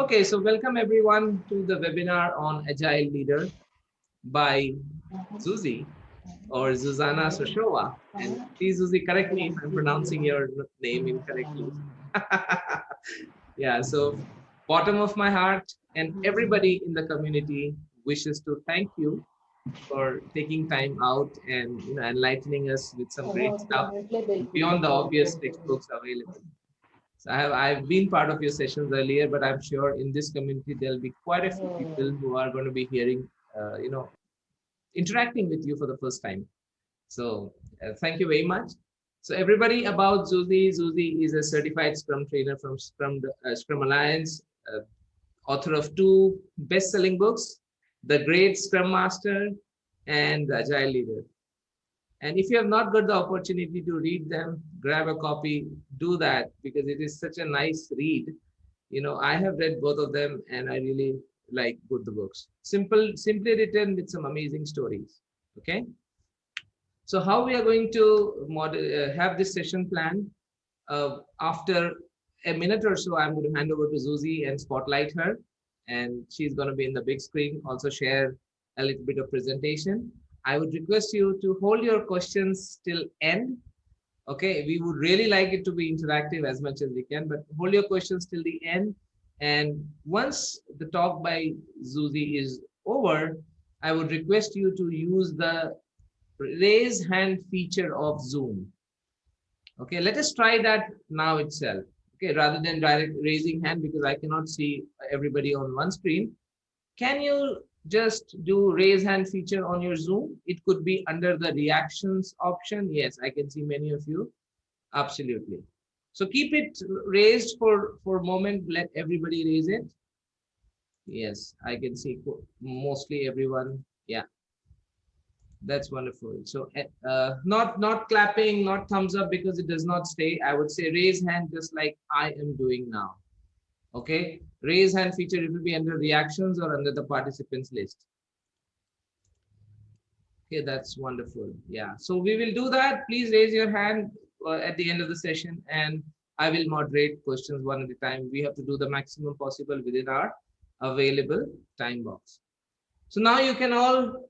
Okay, so welcome everyone to the webinar on Agile Leader by Zuzi or Zuzana Soshova. And please, Zuzi, correct me if I'm pronouncing your name incorrectly. Yeah, so bottom of my heart and everybody in the community wishes to thank you for taking time out and enlightening us with some great stuff beyond the obvious textbooks available. So I've been part of your sessions earlier, but I'm sure in this community there'll be quite a few people who are going to be hearing, interacting with you for the first time. So thank you very much. So everybody about Zuzi. Zuzi is a certified Scrum trainer from Scrum Alliance, author of 2 best-selling books, The Great Scrum Master and The Agile Leader. And if you have not got the opportunity to read them, grab a copy, do that because it is such a nice read. I have read both of them and I really like both the books. Simply written with some amazing stories. Okay. So how we are going to have this session planned, after a minute or so, I'm going to hand over to Zuzi and spotlight her. And she's going to be in the big screen, also share a little bit of presentation. I would request you to hold your questions till end. Okay, we would really like it to be interactive as much as we can, but hold your questions till the end. And once the talk by Zuzi is over, I would request you to use the raise hand feature of Zoom. Okay, let us try that now itself. Okay, rather than direct raising hand because I cannot see everybody on one screen. Can you just do raise hand feature on your Zoom? It could be under the reactions option. Yes, I can see many of you. Absolutely. So keep it raised for a moment. Let everybody raise it. Yes, I can see mostly everyone. Yeah, that's wonderful. So not clapping, not thumbs up because it does not stay. I would say raise hand just like I am doing now. Okay, raise hand feature, it will be under reactions or under the participants list. Okay, that's wonderful. Yeah, so we will do that. Please raise your hand at the end of the session and I will moderate questions one at a time. We have to do the maximum possible within our available time box. So now you can all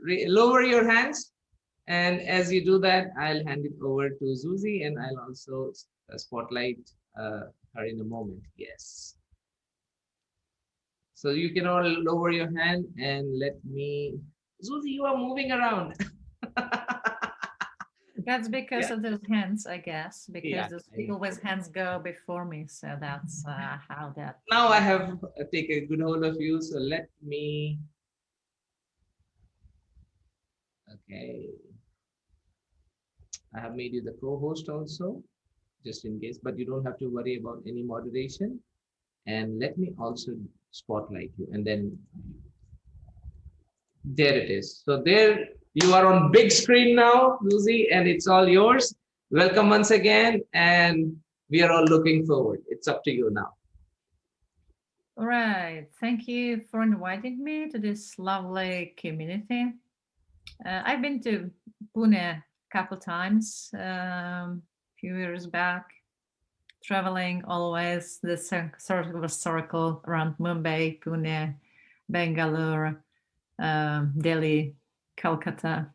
lower your hands. And as you do that, I'll hand it over to Zuzi and I'll also spotlight her in a moment. Yes. So you can all lower your hand and let me. Zuzi, you are moving around. That's because of those hands, I guess, because Yeah, those people with hands go before me. So that's how that. now I have taken a good hold of you. So let me. Okay. I have made you the co-host also, just in case, but you don't have to worry about any moderation. And let me also spotlight you. And then there it is. So there you are on big screen now, Lucy, and it's all yours. Welcome once again. And we are all looking forward. It's up to you now. All right. Thank you for inviting me to this lovely community. I've been to Pune a couple times, a few years back, traveling always the sort of a circle around Mumbai, Pune, Bangalore, Delhi, Calcutta,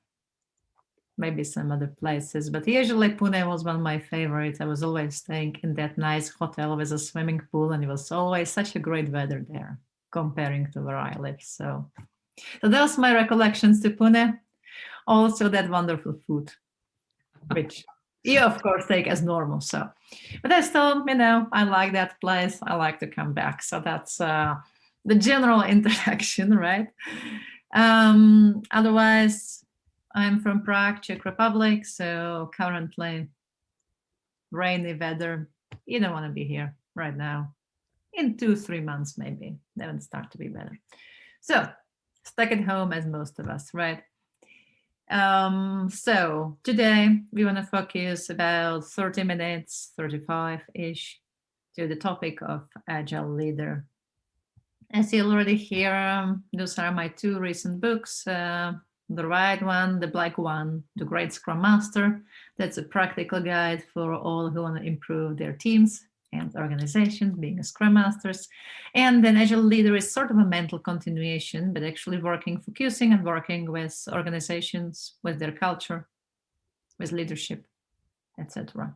maybe some other places. But usually Pune was one of my favorites. I was always staying in that nice hotel with a swimming pool, and it was always such a great weather there comparing to where I live. So those are my recollections to Pune. Also that wonderful food, which you of course take as normal. So, but I still, I like that place. I like to come back. So that's the general introduction, right? Otherwise, I'm from Prague, Czech Republic. So currently rainy weather. You don't want to be here right now. In 2-3 months, maybe, then it start to be better. So stuck at home as most of us, right? So today we want to focus about 30 minutes, 35-ish, to the topic of Agile Leader. As you already hear, those are my 2 recent books. The right one, the black one, The Great Scrum Master. That's a practical guide for all who want to improve their teams. and organizations, being a Scrum Masters. And then Agile Leader is sort of a mental continuation, but actually focusing and working with organizations, with their culture, with leadership, etc.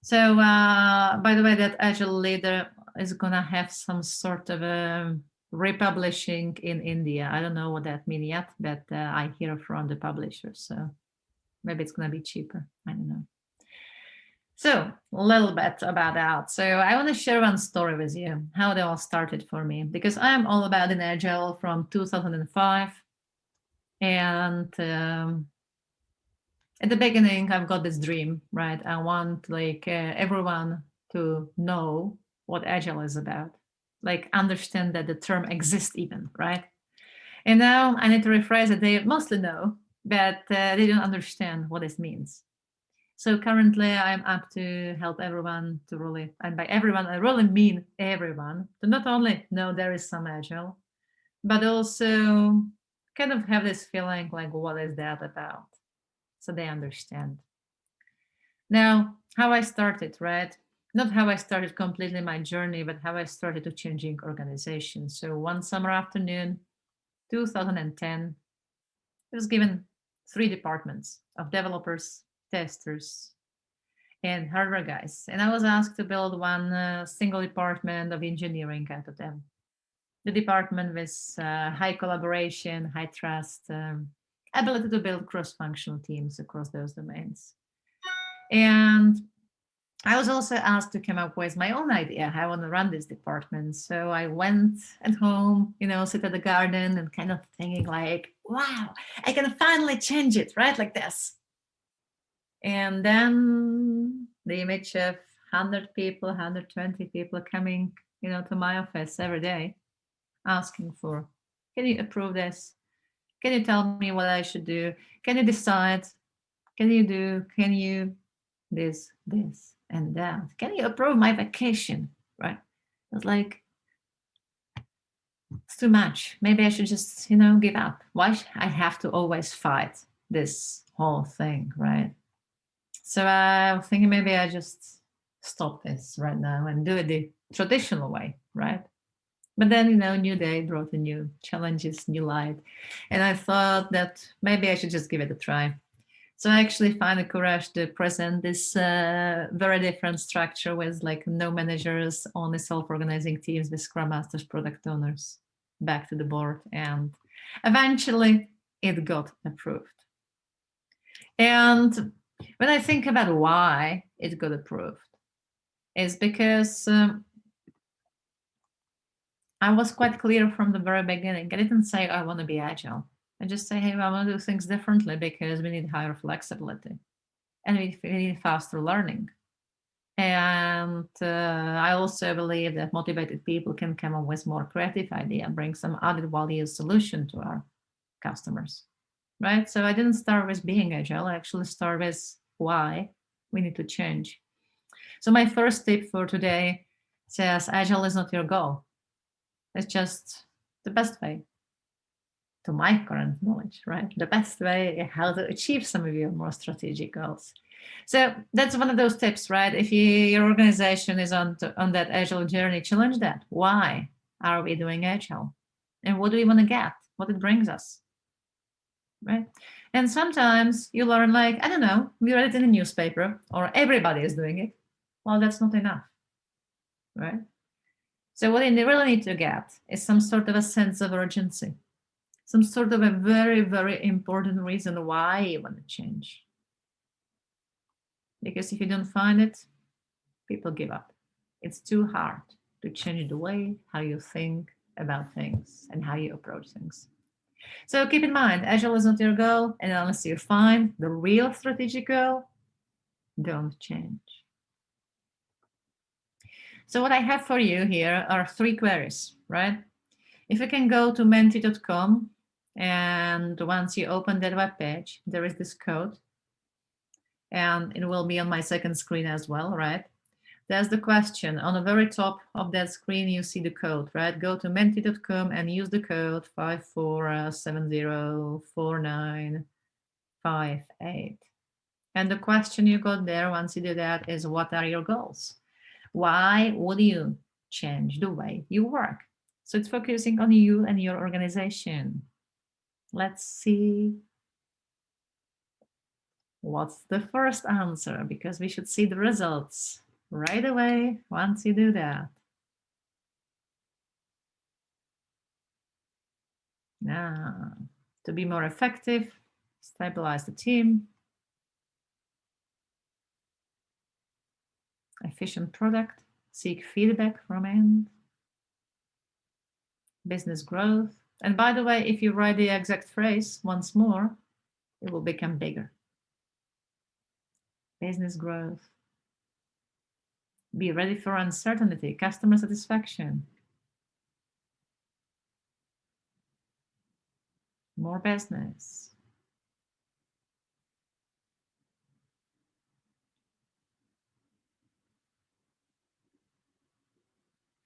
So, by the way, that Agile Leader is gonna have some sort of a republishing in India. I don't know what that means yet, but I hear from the publisher, so maybe it's gonna be cheaper. I don't know. So, a little bit about that. So, I want to share one story with you, how it all started for me, because I'm all about in Agile from 2005. And at the beginning, I've got this dream, right? I want like everyone to know what Agile is about, like understand that the term exists even, right? And now I need to rephrase it. They mostly know, but they don't understand what this means. So currently I'm up to help everyone to really, and by everyone, I really mean everyone, to not only know there is some Agile, but also kind of have this feeling like, what is that about? So they understand. Now, how I started, right? Not how I started completely my journey, but how I started to changing organizations. So one summer afternoon, 2010, I was given 3 departments of developers, testers, and hardware guys. And I was asked to build one single department of engineering out of them. The department with high collaboration, high trust, ability to build cross-functional teams across those domains. And I was also asked to come up with my own idea how I want to run this department. So I went at home, sit at the garden and kind of thinking like, wow, I can finally change it, right? Like this. And then the image of 100 people, 120 people coming, to my office every day asking for, can you approve this? Can you tell me what I should do? Can you decide? Can you this, and that? Can you approve my vacation? Right? It's like, it's too much. Maybe I should just, give up. Why I have to always fight this whole thing, right? So I'm thinking maybe I just stop this right now and do it the traditional way, right? But then, new day brought a new challenges, new light. And I thought that maybe I should just give it a try. So I actually find the courage to present this very different structure with like no managers, only self-organizing teams with Scrum Masters, product owners back to the board. And eventually it got approved. And when I think about why it got approved, is because I was quite clear from the very beginning. I didn't say I want to be agile. I just say, hey, I want to do things differently because we need higher flexibility and we need faster learning. And I also believe that motivated people can come up with more creative idea and bring some added value solution to our customers, right? So I didn't start with being agile. I actually start with why we need to change. So my first tip for today says agile is not your goal. It's just the best way, to my current knowledge, right? The best way how to achieve some of your more strategic goals. So that's one of those tips, right? If your organization is on that agile journey, challenge that. Why are we doing agile? And what do we want to get? What it brings us, right? And sometimes you learn like, I don't know, we read it in the newspaper or everybody is doing it. Well, that's not enough, right? So what you really need to get is some sort of a sense of urgency, some sort of a very, very important reason why you want to change. Because if you don't find it, people give up. It's too hard to change the way how you think about things and how you approach things. So keep in mind, agile is not your goal, and unless you find the real strategic goal, don't change. So what I have for you here are 3 queries, right? If you can go to menti.com, and once you open that web page, there is this code, and it will be on my second screen as well, right? There's the question. On the very top of that screen, you see the code, right? Go to menti.com and use the code 54704958. And the question you got there, once you do that, is what are your goals? Why would you change the way you work? So it's focusing on you and your organization. Let's see what's the first answer, because we should see the results right away once you do that. Now, to be more effective, stabilize the team, efficient product, seek feedback from end, business growth. And by the way, if you write the exact phrase once more, it will become bigger. Business growth. Be ready for uncertainty, customer satisfaction. More business.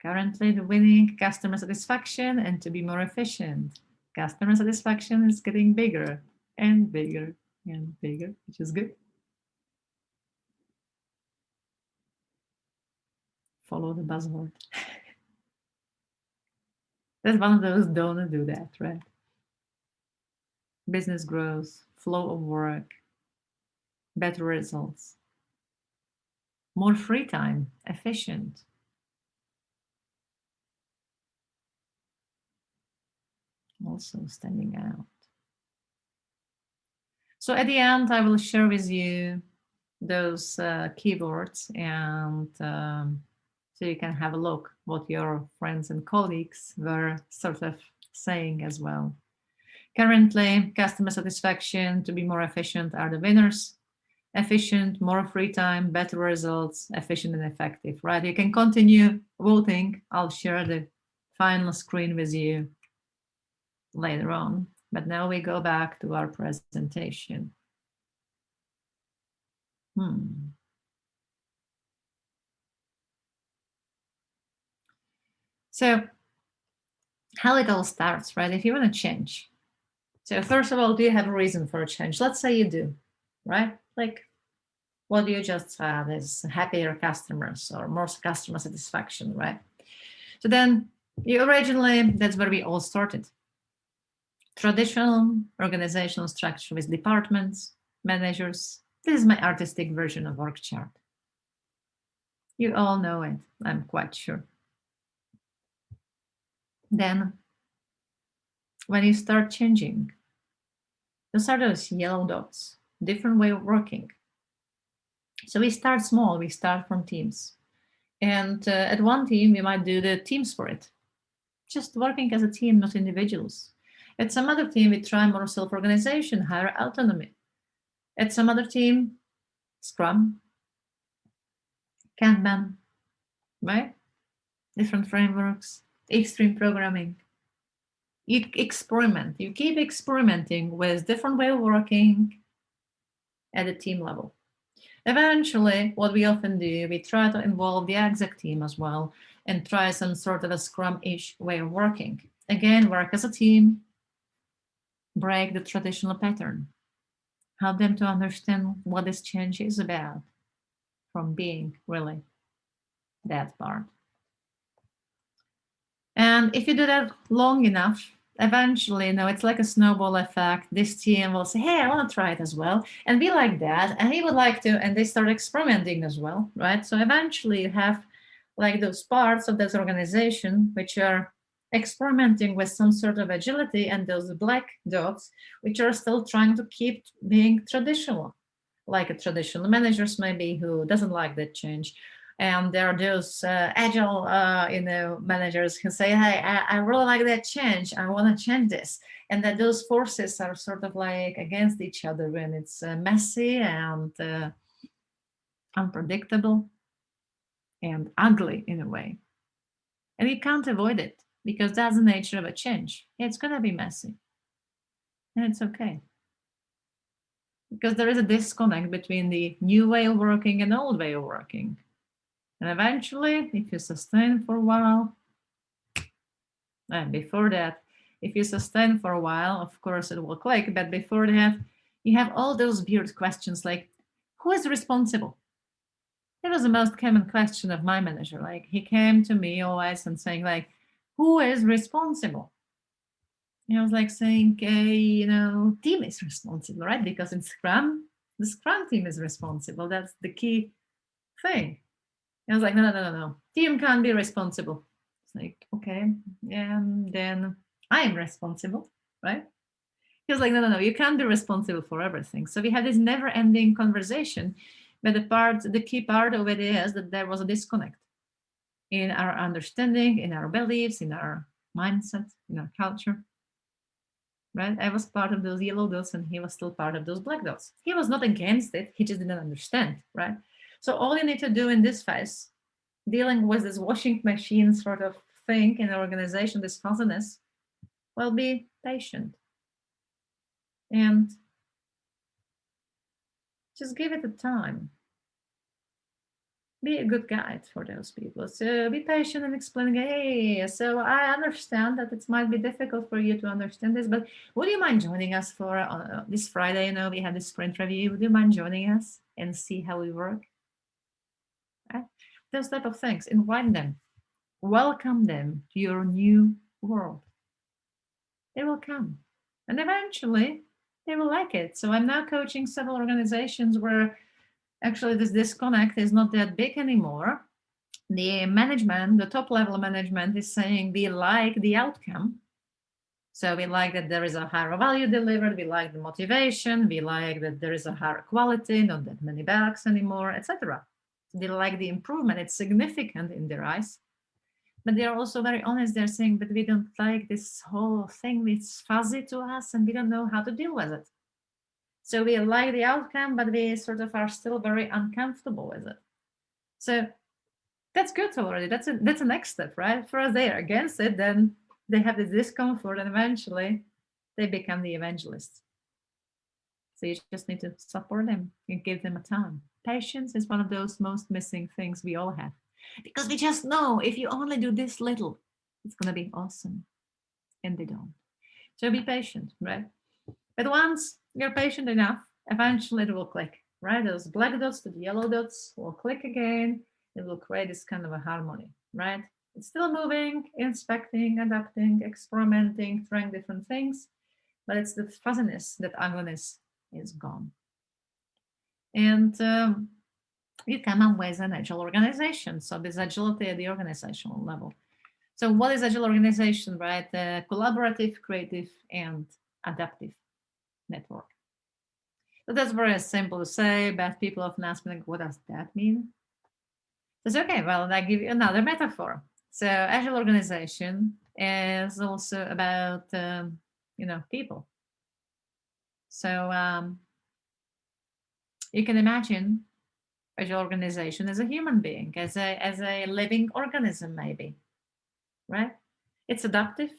Currently, the winning customer satisfaction and to be more efficient. Customer satisfaction is getting bigger and bigger and bigger, which is good. Follow the buzzword. That's one of those don't do that, right? Business growth, flow of work, better results, more free time, efficient. Also standing out. So at the end, I will share with you those keywords, and so you can have a look what your friends and colleagues were sort of saying as well. Currently, customer satisfaction, to be more efficient, are the winners. Efficient, more free time, better results, efficient and effective, right? You can continue voting. I'll share the final screen with you later on. But now we go back to our presentation. So how it all starts, right? If you want to change. So first of all, do you have a reason for a change? Let's say you do, right? Like what you just said is happier customers or more customer satisfaction, right? So then you originally, that's where we all started. Traditional organizational structure with departments, managers. This is my artistic version of org chart. You all know it, I'm quite sure. Then when you start changing, those are those yellow dots, different way of working. So we start small, we start from teams. And at one team, we might do the team spirit, just working as a team, not individuals. At some other team, we try more self-organization, higher autonomy. At some other team, Scrum, Kanban, right? Different frameworks, extreme programming. You experiment, you keep experimenting with different way of working at the team level. Eventually, what we often do, we try to involve the exec team as well and try some sort of a Scrum-ish way of working. Again, work as a team, break the traditional pattern, help them to understand what this change is about from being really that part. And if you do that long enough, eventually, it's like a snowball effect. This team will say, hey, I want to try it as well. And be like that. And he would like to, and they start experimenting as well, right? So eventually you have like those parts of this organization which are experimenting with some sort of agility, and those black dots which are still trying to keep being traditional, like a traditional managers maybe who doesn't like that change. And there are those agile managers who say, hey, I really like that change, I want to change this. And that those forces are sort of like against each other when it's messy and unpredictable and ugly in a way. And you can't avoid it because that's the nature of a change. It's going to be messy. And it's okay. Because there is a disconnect between the new way of working and the old way of working. And eventually, if you sustain for a while, and before that, if you sustain for a while, of course it will click. But before that, you have all those weird questions like, who is responsible? That was the most common question of my manager. Like, he came to me always and saying, like, who is responsible? And I was like saying, team is responsible, right? Because in Scrum, the Scrum team is responsible. That's the key thing. And I was like, no. Team can't be responsible. It's like, okay, then I am responsible, right? He was like, no, you can't be responsible for everything. So we had this never-ending conversation, but the key part of it is that there was a disconnect in our understanding, in our beliefs, in our mindset, in our culture. Right? I was part of those yellow dots and he was still part of those black dots. He was not against it, he just didn't understand, right? So all you need to do in this phase, dealing with this washing machine sort of thing in the organization, this fuzziness, well, be patient and just give it a time. Be a good guide for those people. So be patient and explain, hey, so I understand that it might be difficult for you to understand this, but would you mind joining us for this Friday? We have this sprint review. Would you mind joining us and see how we work? Right? Those type of things. Invite them. Welcome them to your new world. They will come. And eventually they will like it. So I'm now coaching several organizations where actually this disconnect is not that big anymore. The management, the top level management is saying we like the outcome. So we like that there is a higher value delivered, we like the motivation, we like that there is a higher quality, not that many bugs anymore, etc. They like the improvement, it's significant in their eyes. But they're also very honest, they're saying, but we don't like this whole thing, it's fuzzy to us and we don't know how to deal with it. So we like the outcome, but we sort of are still very uncomfortable with it. So that's good already. That's a next step, right? First they are against it, then they have this discomfort, and eventually they become the evangelists. So you just need to support them and give them a time. Patience is one of those most missing things we all have, because we just know if you only do this little, it's gonna be awesome, and they don't. So be patient, right? But once you're patient enough, eventually it will click, right? Those black dots to the yellow dots will click again. It will create this kind of a harmony, right? It's still moving, inspecting, adapting, experimenting, trying different things, but it's the fuzziness, that ugliness is gone. And you come up with an agile organization. So this agility at the organizational level. So what is agile organization, right? Collaborative, creative, and adaptive network. So that's very simple to say, but people often ask me, like, what does that mean? It's okay. Well, I give you another metaphor. So agile organization is also about people. So you can imagine agile organization as a human being, as a living organism, maybe, right? It's adaptive.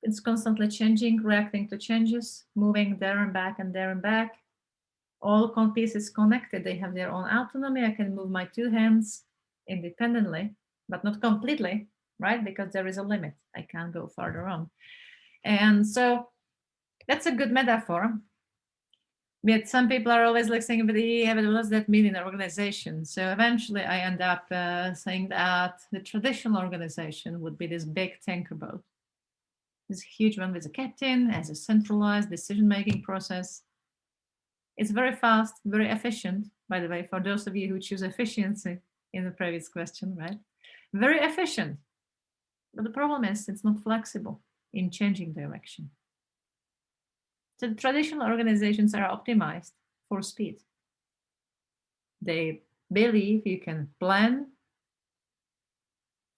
It's constantly changing, reacting to changes, moving there and back and there and back. All pieces connected. They have their own autonomy. I can move my two hands independently, but not completely, right? Because there is a limit. I can't go farther on. And so that's a good metaphor. Yet some people are always like saying, but yeah, but what does that mean in an organization? So eventually I end up saying that the traditional organization would be this big tanker boat, this huge one with a captain as a centralized decision-making process. It's very fast, very efficient, by the way, for those of you who choose efficiency in the previous question, right? Very efficient. But the problem is it's not flexible in changing direction. So the traditional organizations are optimized for speed. They believe you can plan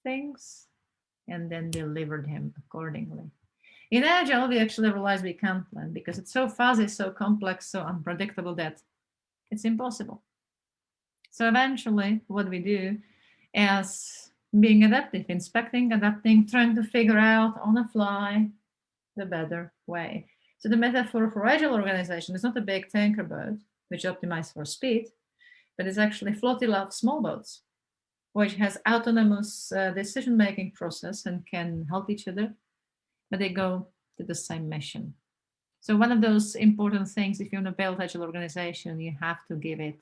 things and then deliver them accordingly. In Agile, we actually realize we can't plan because it's so fuzzy, so complex, so unpredictable that it's impossible. So eventually, what we do is being adaptive, inspecting, adapting, trying to figure out on the fly the better way. So the metaphor for agile organization is not a big tanker boat, which optimizes for speed, but it's actually a flotilla of small boats, which has autonomous decision-making process and can help each other, but they go to the same mission. So one of those important things, if you want to build agile organization, you have to give it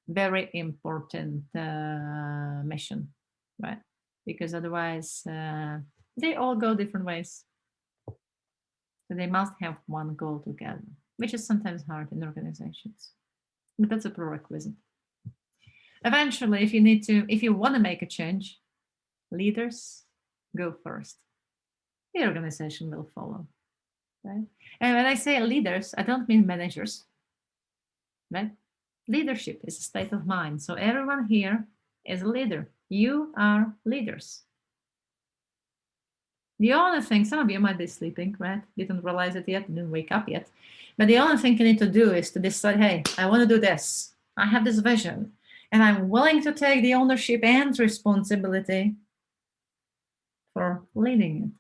very important mission, right? Because otherwise they all go different ways. So they must have one goal together, which is sometimes hard in organizations, but that's a prerequisite. Eventually, if you want to make a change, leaders go first. The organization will follow, right? And when I say leaders, I don't mean managers, right? Leadership is a state of mind. So everyone here is a leader. You are leaders. The only thing, some of you might be sleeping, right? Didn't realize it yet, didn't wake up yet. But the only thing you need to do is to decide, hey, I want to do this. I have this vision, and I'm willing to take the ownership and responsibility for leading it.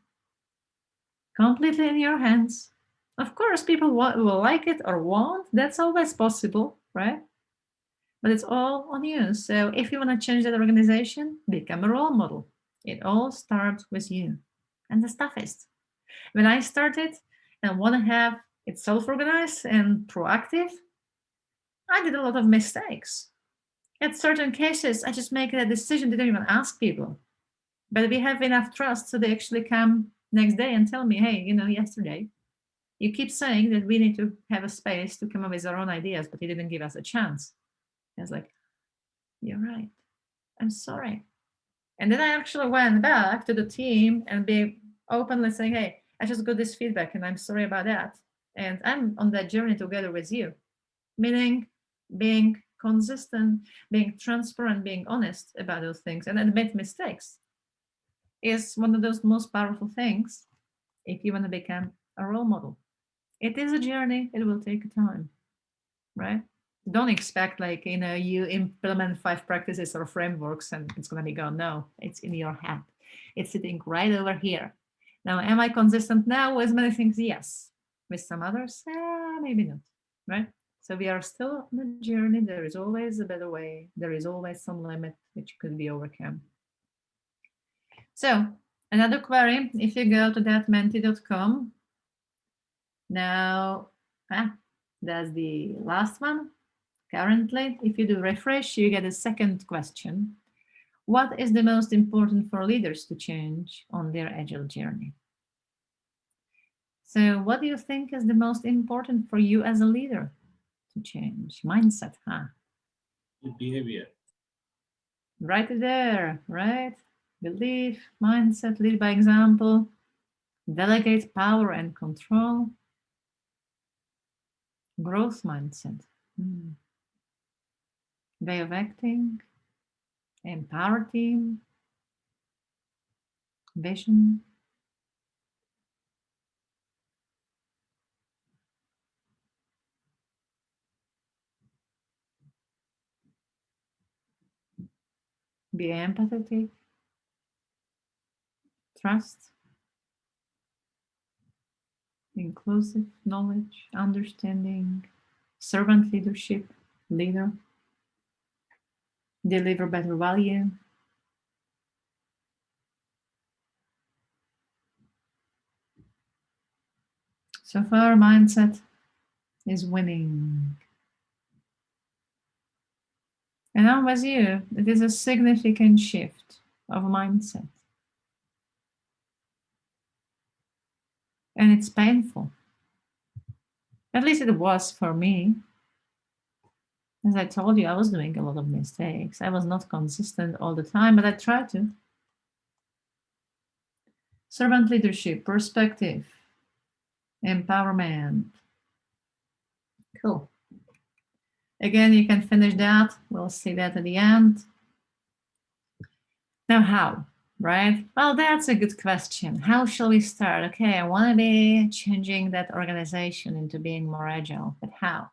Completely in your hands. Of course, people will like it or won't. That's always possible, right? But it's all on you. So if you want to change that organization, become a role model. It all starts with you. And the toughest. When I started and want to have it self-organized and proactive, I did a lot of mistakes. In certain cases, I just make a decision, didn't even ask people. But we have enough trust so they actually come next day and tell me, hey, yesterday you keep saying that we need to have a space to come up with our own ideas, but you didn't give us a chance. I was like, you're right. I'm sorry. And then I actually went back to the team and be openly saying, hey, I just got this feedback and I'm sorry about that. And I'm on that journey together with you. Meaning being consistent, being transparent, being honest about those things and admit mistakes is one of those most powerful things if you want to become a role model. It is a journey, it will take time, right? Don't expect you implement 5 practices or frameworks and it's going to be gone. No, it's in your head. It's sitting right over here. Now, am I consistent now with many things? Yes. With some others, maybe not, right? So we are still on a journey. There is always a better way. There is always some limit which could be overcome. So another query, if you go to thatmenti.com, now that's the last one. Currently, if you do refresh, you get a second question. What is the most important for leaders to change on their agile journey? So what do you think is the most important for you as a leader to change? Mindset, huh? Behavior. Right there, right? Belief, mindset, lead by example, delegate power and control, growth mindset, way of acting, empower team, vision. Be empathetic, trust, inclusive knowledge, understanding, servant leadership, leader, deliver better value. So far, mindset is winning. And now with you, it is a significant shift of mindset. And it's painful. At least it was for me. As I told you, I was doing a lot of mistakes. I was not consistent all the time, but I tried to. Servant leadership, perspective, empowerment. Cool. Again, you can finish that. We'll see that at the end. Now, how? Right? Well, that's a good question. How shall we start? Okay, I want to be changing that organization into being more agile, but how?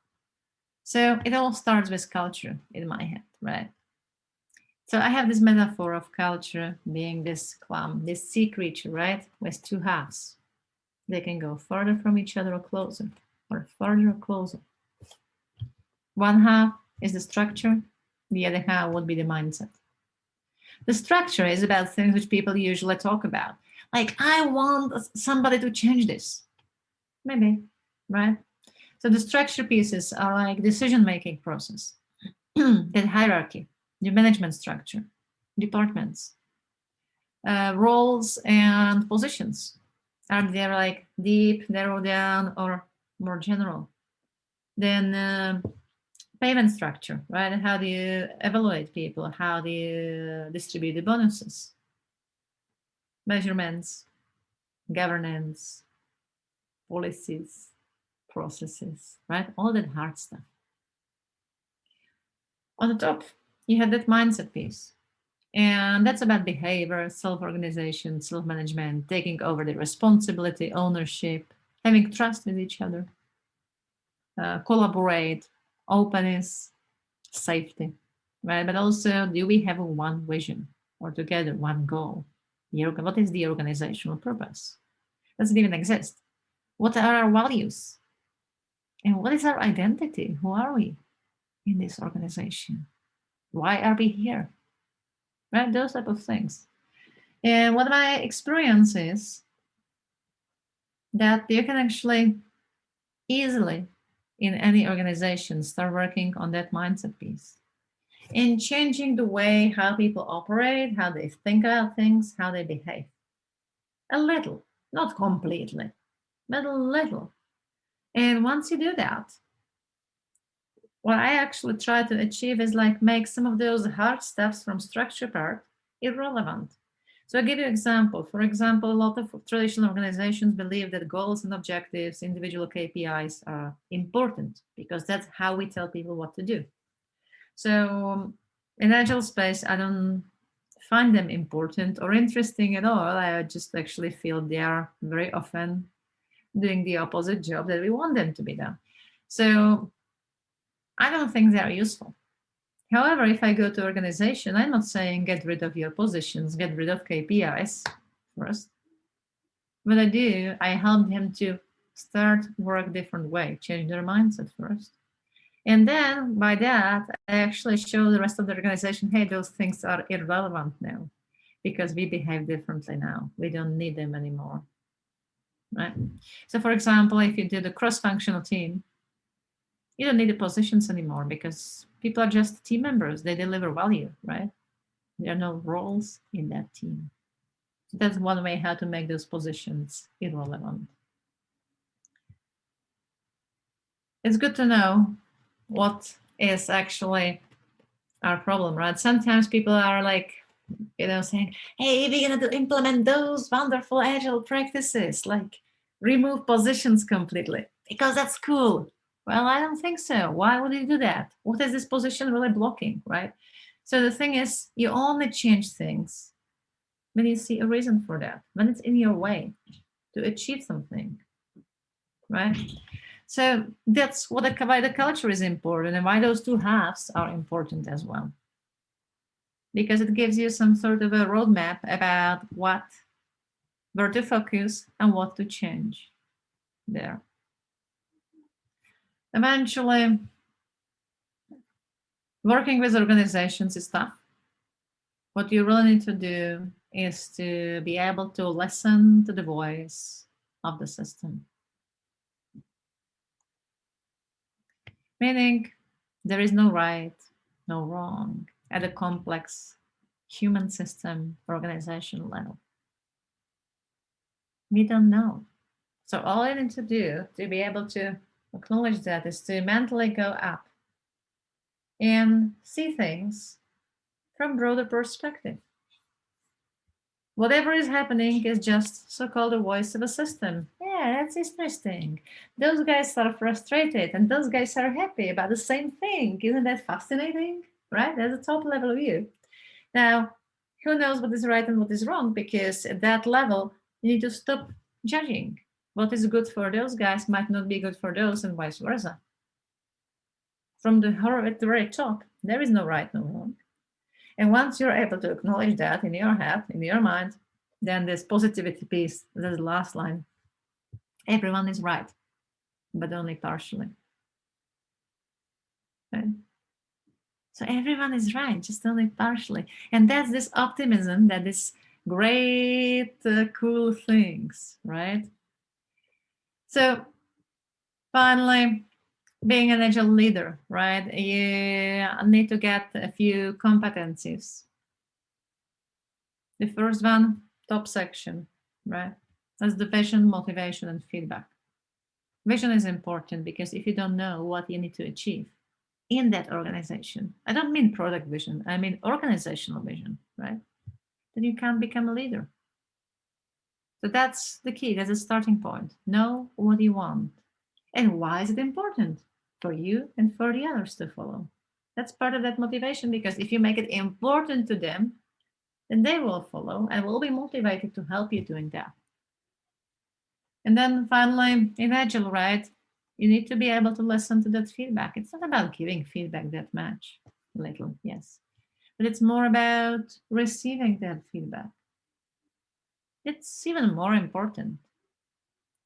So it all starts with culture in my head, right? So I have this metaphor of culture being this clam, this sea creature, right? With 2 halves. They can go further from each other or closer, or further or closer. One half is the structure, the other half would be the mindset. The structure is about things which people usually talk about. Like, I want somebody to change this. Maybe, right? So the structure pieces are like decision-making process. that hierarchy, the management structure, departments, roles and positions. Are they like deep, narrow down, or more general? Then payment structure, right? How do you evaluate people? How do you distribute the bonuses? Measurements, governance, policies, processes, right? All that hard stuff. On the top, you have that mindset piece. And that's about behavior, self-organization, self-management, taking over the responsibility, ownership, having trust with each other, collaborate, openness, safety, right? But also, do we have one vision or together one goal? What is the organizational purpose? Does it even exist? What are our values? And what is our identity? Who are we in this organization? Why are we here? Right? Those type of things. And what my experience is that you can actually easily in any organization start working on that mindset piece and changing the way how people operate, how they think about things, how they behave. A little, not completely, but a little. And once you do that, what I actually try to achieve is like make some of those hard steps from structure part irrelevant. So I'll give you an example. For example, a lot of traditional organizations believe that goals and objectives, individual KPIs are important because that's how we tell people what to do. So in Agile space, I don't find them important or interesting at all. I just actually feel they are very often doing the opposite job that we want them to be done. So I don't think they are useful. However, if I go to organization, I'm not saying get rid of your positions, get rid of KPIs first. What I do, I help them to start work different way, change their mindset first. And then by that, I actually show the rest of the organization, hey, those things are irrelevant now because we behave differently now. We don't need them anymore. Right? So for example, if you do the cross-functional team, you don't need the positions anymore because people are just team members. They deliver value, right? There are no roles in that team. So that's one way how to make those positions irrelevant. It's good to know what is actually our problem, right? Sometimes people are like, saying, hey, we're going to implement those wonderful agile practices, like remove positions completely because that's cool. Well, I don't think so. Why would you do that? What is this position really blocking, right? So the thing is, you only change things when you see a reason for that, when it's in your way to achieve something, right? So that's why the culture is important and why those two halves are important as well. Because it gives you some sort of a roadmap about where to focus and what to change there. Eventually, working with organizations is tough. What you really need to do is to be able to listen to the voice of the system. Meaning, there is no right, no wrong at a complex human system organization level. We don't know. So all I need to do to be able to acknowledge that is to mentally go up and see things from broader perspective. Whatever is happening is just so-called the voice of a system. Yeah, that's interesting. Those guys are frustrated and those guys are happy about the same thing. Isn't that fascinating? Right? That's a top level view. Now, who knows what is right and what is wrong? Because at that level, you need to stop judging. What is good for those guys might not be good for those and vice versa. From the horror at the very top, there is no right, no wrong. And once you're able to acknowledge that in your head, in your mind, then this positivity piece, this last line, everyone is right, but only partially. Okay? So everyone is right, just only partially. And that's this optimism, that is great, cool things, right? So finally, being an agile leader, right? You need to get a few competencies. The first one, top section, right? That's the vision, motivation, and feedback. Vision is important because if you don't know what you need to achieve in that organization, I don't mean product vision, I mean organizational vision, right? Then you can't become a leader. So that's the key, that's a starting point. Know what you want. And why is it important for you and for the others to follow? That's part of that motivation, because if you make it important to them, then they will follow and will be motivated to help you doing that. And then finally, in Agile, right, you need to be able to listen to that feedback. It's not about giving feedback that much, little, yes, but it's more about receiving that feedback. It's even more important.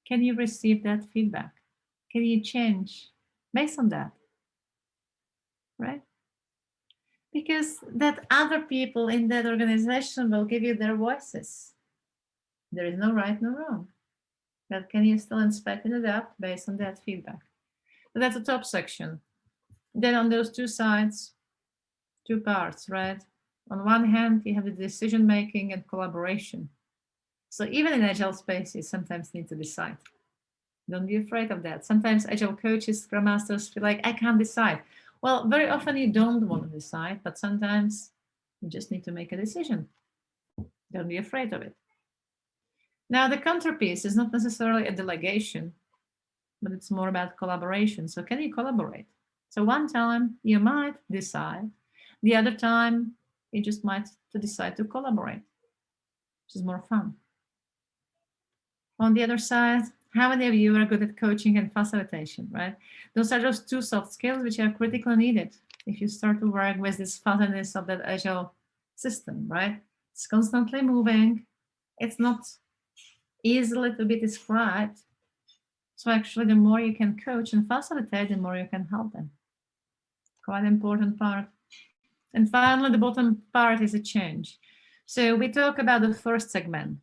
Can you receive that feedback? Can you change based on that? Right? Because that other people in that organization will give you their voices. There is no right, no wrong. But can you still inspect and adapt based on that feedback? So that's the top section. Then on those two sides, two parts, right? On one hand, you have the decision making and collaboration. So even in agile space, you sometimes need to decide. Don't be afraid of that. Sometimes agile coaches, scrum masters feel like, I can't decide. Well, very often you don't want to decide, but sometimes you just need to make a decision. Don't be afraid of it. Now, the counterpiece is not necessarily a delegation, but it's more about collaboration. So can you collaborate? So one time you might decide, the other time you just might to decide to collaborate, which is more fun. On the other side, how many of you are good at coaching and facilitation, right? Those are just two soft skills which are critically needed if you start to work with this fuzziness of that agile system, right? It's constantly moving. It's not easily to be described. So actually, the more you can coach and facilitate, the more you can help them. Quite an important part. And finally, the bottom part is a change. So we talk about the first segment,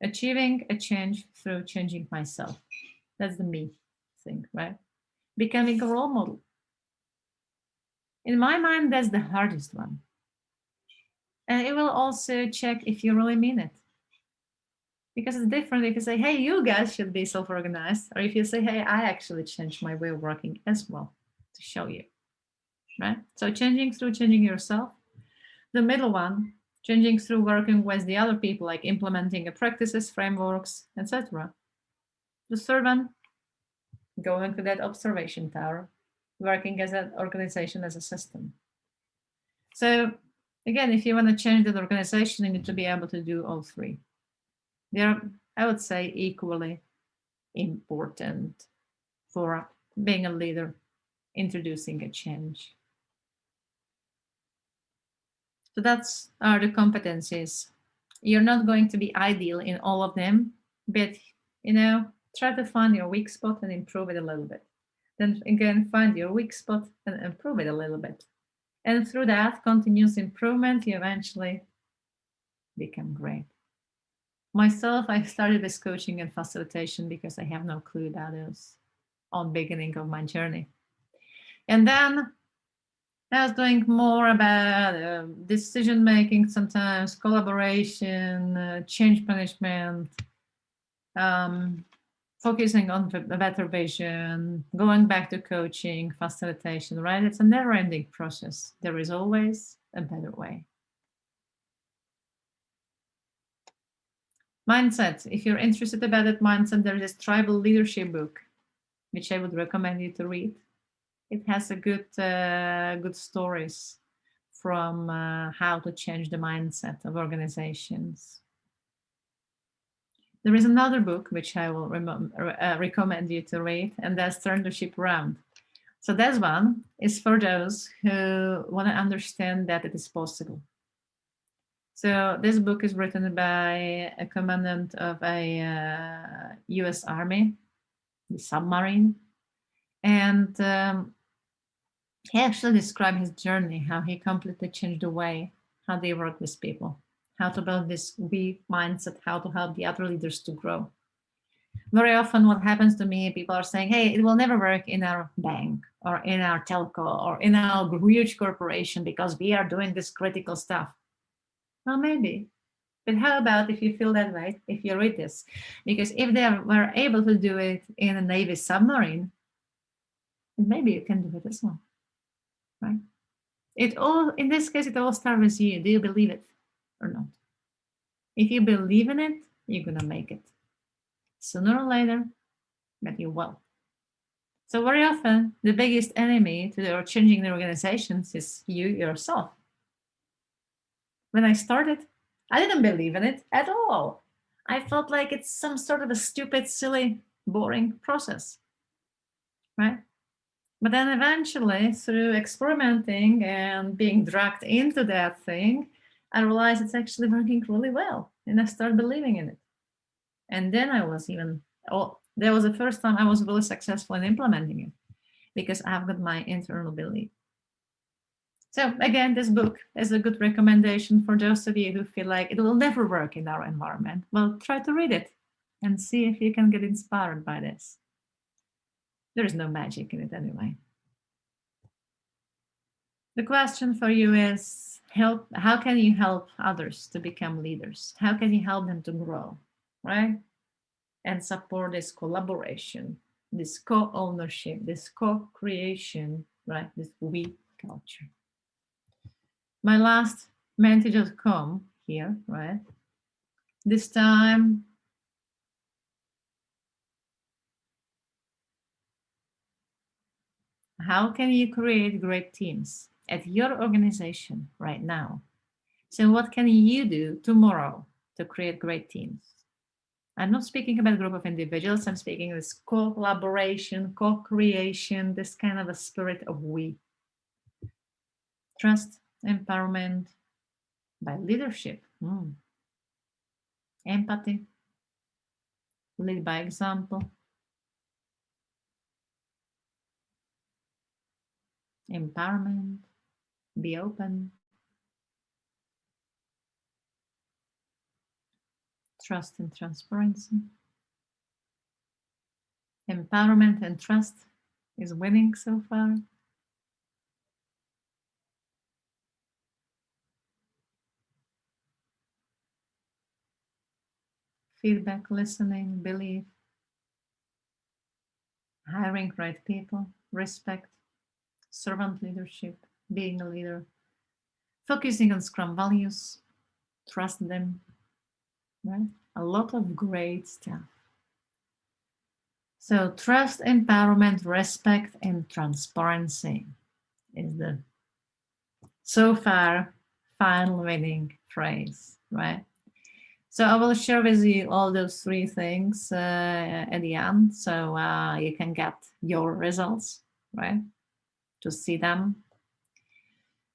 achieving a change through changing myself. That's the me thing, right? Becoming a role model. In my mind, that's the hardest one. And it will also check if you really mean it. Because it's different if you say, hey, you guys should be self-organized, or if you say, hey, I actually changed my way of working as well to show you, right? So changing through changing yourself. The middle one, changing through working with the other people, like implementing practices, frameworks, etc. The third one, going to that observation tower, working as an organization, as a system. So again, if you want to change that organization, you need to be able to do all three. They're, I would say, equally important for being a leader, introducing a change. So that's are the competencies. You're not going to be ideal in all of them, but try to find your weak spot and improve it a little bit. Then again, find your weak spot and improve it a little bit. And through that continuous improvement, you eventually become great. Myself, I started with coaching and facilitation because I have no clue about those on beginning of my journey. And then I was doing more about decision making, sometimes collaboration, change management, focusing on a better vision, going back to coaching, facilitation, right? It's a never-ending process. There is always a better way. Mindset. If you're interested about that mindset, there is this tribal leadership book, which I would recommend you to read. It has a good stories from how to change the mindset of organizations. There is another book which I will recommend you to read, and that's Turn the Ship Around. So that one is for those who want to understand that it is possible. So this book is written by a commandant of a U.S. Army, the submarine, and he actually described his journey, how he completely changed the way how they work with people, how to build this we mindset, how to help the other leaders to grow. Very often what happens to me, people are saying, hey, it will never work in our bank or in our telco or in our huge corporation because we are doing this critical stuff. Well, maybe. But how about if you feel that way, if you read this? Because if they were able to do it in a Navy submarine, maybe you can do it as well, right? In this case, it all starts with you. Do you believe it or not? If you believe in it, you're going to make it. Sooner or later, but you will. So very often, the biggest enemy to changing the organizations is you yourself. When I started, I didn't believe in it at all. I felt like it's some sort of a stupid, silly, boring process, right? But then eventually, through experimenting and being dragged into that thing, I realized it's actually working really well. And I started believing in it. And then that was the first time I was really successful in implementing it because I've got my internal belief. So again, this book is a good recommendation for those of you who feel like it will never work in our environment. Well, try to read it and see if you can get inspired by this. There is no magic in it anyway. The question for you is, how can you help others to become leaders? How can you help them to grow, right? And support this collaboration, this co-ownership, this co-creation, right? This we culture. My last mentee.com here, right? This time, how can you create great teams at your organization right now? So what can you do tomorrow to create great teams? I'm not speaking about a group of individuals. I'm speaking of this collaboration, co-creation, this kind of a spirit of we. Trust, empowerment by leadership, empathy, lead by example, empowerment, be open, trust and transparency. Empowerment and trust is winning so far. Feedback, listening, belief, hiring right people, respect, servant leadership, being a leader, focusing on Scrum values, trust them, right? A lot of great stuff. So trust, empowerment, respect, and transparency is the so far final winning phrase, right? So I will share with you all those three things at the end, so you can get your results, right? To see them.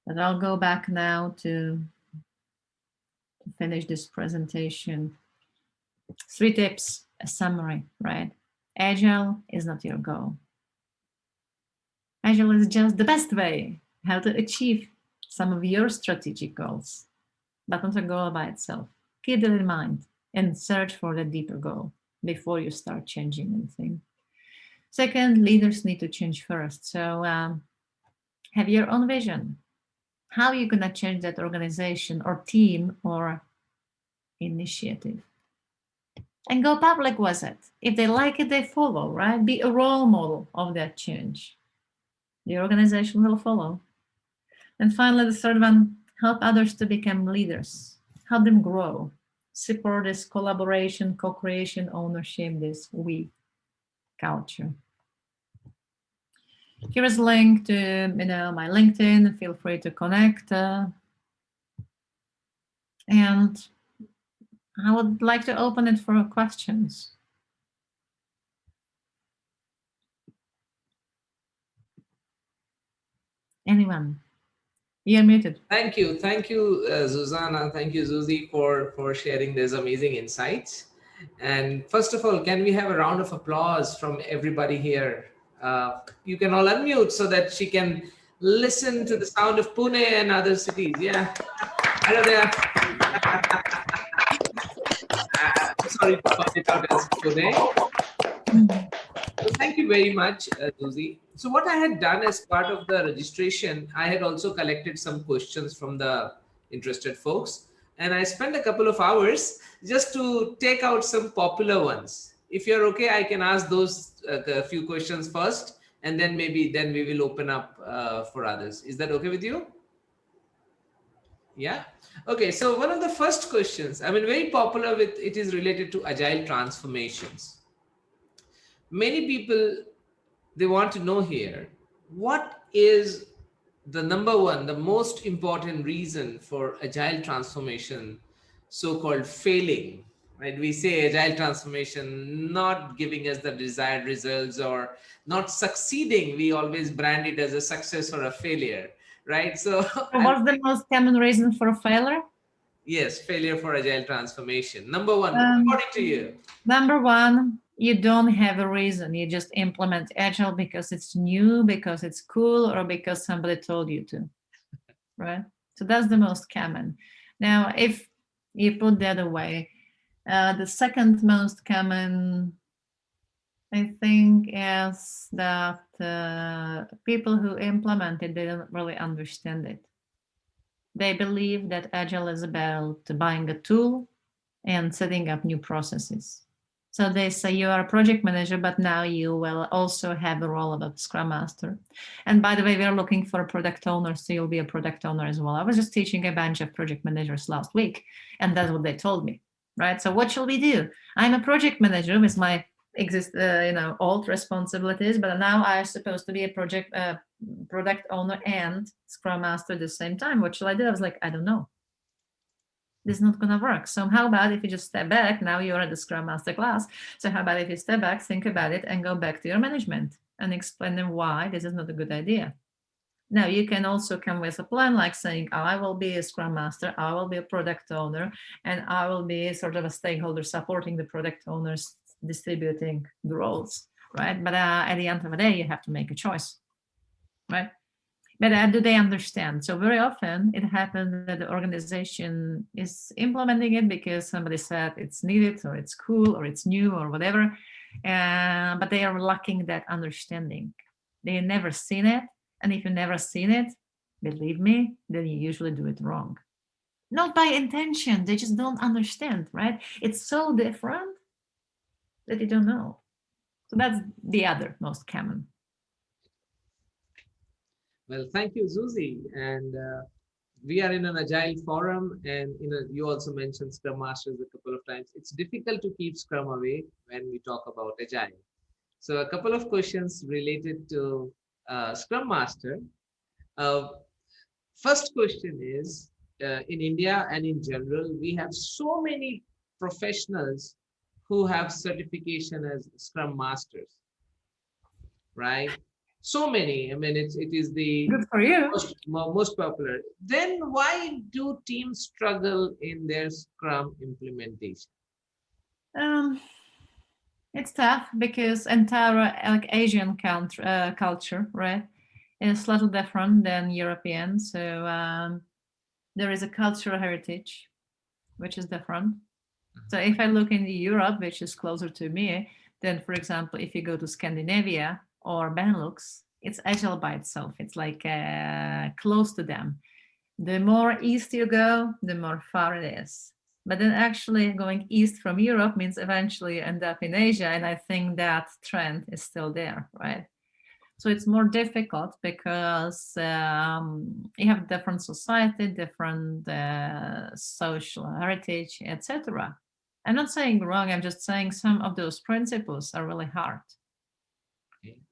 But I'll go back now to finish this presentation. 3 tips, a summary, right? Agile is not your goal. Agile is just the best way how to achieve some of your strategic goals, but not a goal by itself. Keep that in mind and search for the deeper goal before you start changing anything. Second, leaders need to change first. So have your own vision. How are you going to change that organization or team or initiative? And go public with it. If they like it, they follow, right? Be a role model of that change. The organization will follow. And finally, the third one, help others to become leaders. Help them grow. Support this collaboration, co-creation, ownership, this we culture. Here is a link to my LinkedIn. Feel free to connect. And I would like to open it for questions. Anyone? You're muted. Thank you, Zuzana. Thank you, Zuzi, for sharing these amazing insights. And first of all, can we have a round of applause from everybody here? You can all unmute so that she can listen to the sound of Pune and other cities. Yeah, hello there. sorry to call it out as Pune. So thank you very much, Susie. So what I had done as part of the registration, I had also collected some questions from the interested folks, and I spent a couple of hours just to take out some popular ones. If you're okay, I can ask those a few questions first, and then maybe then we will open up for others. Is that okay with you? Yeah. Okay. So one of the first questions, I mean, very popular with it is related to agile transformations. Many people, they want to know here, what is the number one, the most important reason for agile transformation so-called failing, right? We say agile transformation not giving us the desired results or not succeeding, we always brand it as a success or a failure, right? So So what's the most common reason for failure? yes, failure for agile transformation. Number one, Um, according to you. Number one, you don't have a reason. You just implement Agile because it's new, because it's cool, or because somebody told you to, right? So that's the most common. Now, if you put that away, the second most common, I think, is that people who implement it, they don't really understand it. They believe that Agile is about buying a tool and setting up new processes. So they say you are a project manager, but now you will also have the role of a Scrum Master. And by the way, we're looking for a product owner, so you'll be a product owner as well. I was just teaching a bunch of project managers last week, and that's what they told me, right? So what shall we do? I'm a project manager with my old responsibilities, but now I'm supposed to be a product owner and Scrum Master at the same time. What shall I do? I was like, I don't know. This is not going to work. So how about if you just step back? Now you're at the Scrum Master class. So how about if you step back, think about it, and go back to your management and explain them why this is not a good idea. Now you can also come with a plan like saying, oh, I will be a Scrum Master, I will be a product owner, and I will be sort of a stakeholder supporting the product owners, distributing the roles, right? But at the end of the day, you have to make a choice, right? But do they understand? So very often it happens that the organization is implementing it because somebody said it's needed or it's cool or it's new or whatever, but they are lacking that understanding. They have never seen it. And if you've never seen it, believe me, then you usually do it wrong. Not by intention, they just don't understand, right? It's so different that you don't know. So that's the other most common. Well, thank you, Susie. And we are in an agile forum, and you also mentioned Scrum Masters a couple of times. It's difficult to keep Scrum away when we talk about agile. So a couple of questions related to Scrum Master. First question is, in India and in general, we have so many professionals who have certification as Scrum Masters, right? So many. I mean, it is the Good for you. most popular. Then why do teams struggle in their Scrum implementation? It's tough because entire like Asian culture, right, is slightly different than European. So there is a cultural heritage, which is different. So if I look in Europe, which is closer to me, then for example, if you go to Scandinavia or Benelux, it's agile by itself. It's like close to them. The more east you go, the more far it is. But then actually going east from Europe means eventually you end up in Asia. And I think that trend is still there, right? So it's more difficult because you have different society, different social heritage, etc. I'm not saying wrong, I'm just saying some of those principles are really hard.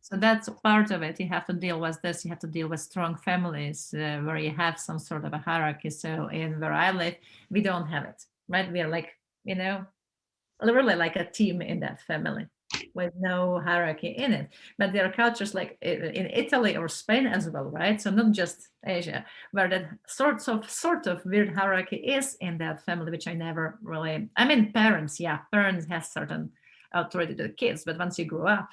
So that's part of it. You have to deal with this. You have to deal with strong families where you have some sort of a hierarchy. So in where I live, we don't have it, right? We are like, really like a team in that family with no hierarchy in it. But there are cultures like in Italy or Spain as well, right? So not just Asia, where that sort of weird hierarchy is in that family, which I never really, I mean, parents have certain authority to the kids, but once you grow up,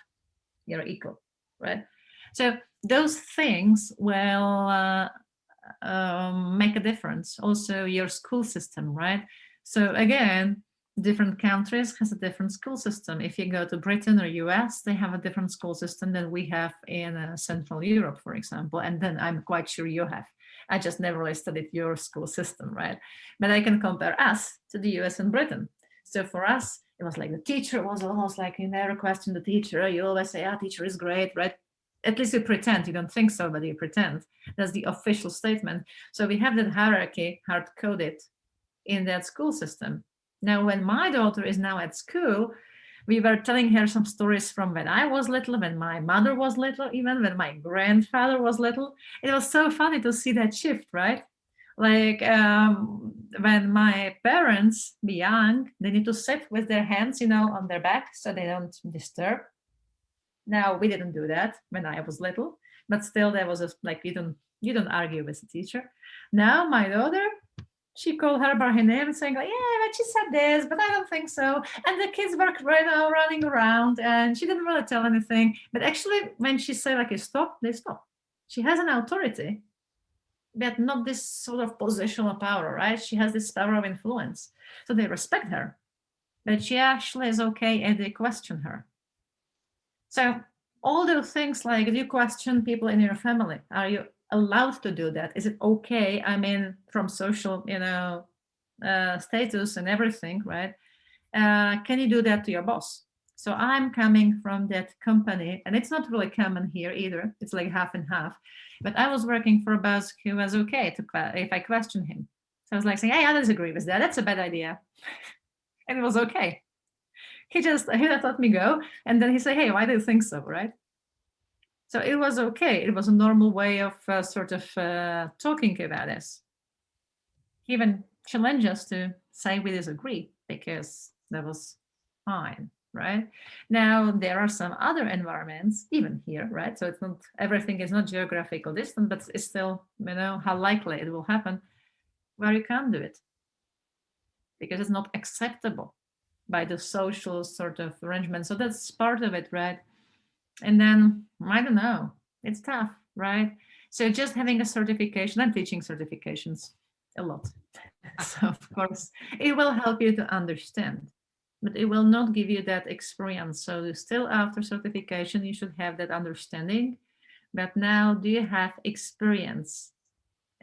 you're equal, right? So those things will make a difference. Also, your school system, right? So again, different countries has a different school system. If you go to Britain or US, they have a different school system than we have in Central Europe, for example. And then I'm quite sure you have. I just never really studied your school system, right? But I can compare us to the US and Britain. So for us, it was like the teacher was almost like you never question the teacher. You always say, teacher is great, right? At least you pretend. You don't think so, but you pretend. That's the official statement. So we have that hierarchy hard coded in that school system. Now, when my daughter is now at school, we were telling her some stories from when I was little, when my mother was little, even when my grandfather was little. It was so funny to see that shift, right? Like when my parents be young, they need to sit with their hands, on their back so they don't disturb. Now we didn't do that when I was little, but still there was like you don't argue with the teacher. Now my daughter, she called her by her name saying like, yeah, but she said this, but I don't think so. And the kids were right now running around and she didn't really tell anything. But actually when she said like stop, they stop. She has an authority, but not this sort of positional power, right? She has this power of influence. So they respect her. But she actually is okay if they question her. So all those things, like, do you question people in your family? Are you allowed to do that? Is it okay? I mean, from social, status and everything, right? Can you do that to your boss? So I'm coming from that company, and it's not really common here either. It's like half and half. But I was working for a boss who was okay if I question him. So I was like saying, hey, I disagree with that. That's a bad idea. And it was okay. He just let me go. And then he said, hey, why do you think so, right? So it was okay. It was a normal way of talking about this. He even challenged us to say we disagree because that was fine, right? Now, there are some other environments, even here, right? So it's not, everything is not geographical distance, but it's still, how likely it will happen where you can't do it because it's not acceptable by the social sort of arrangement. So that's part of it, right? And then, I don't know, it's tough, right? So just having a certification, I'm teaching certifications a lot. So of course, it will help you to understand, but it will not give you that experience. So still after certification, you should have that understanding. But now, do you have experience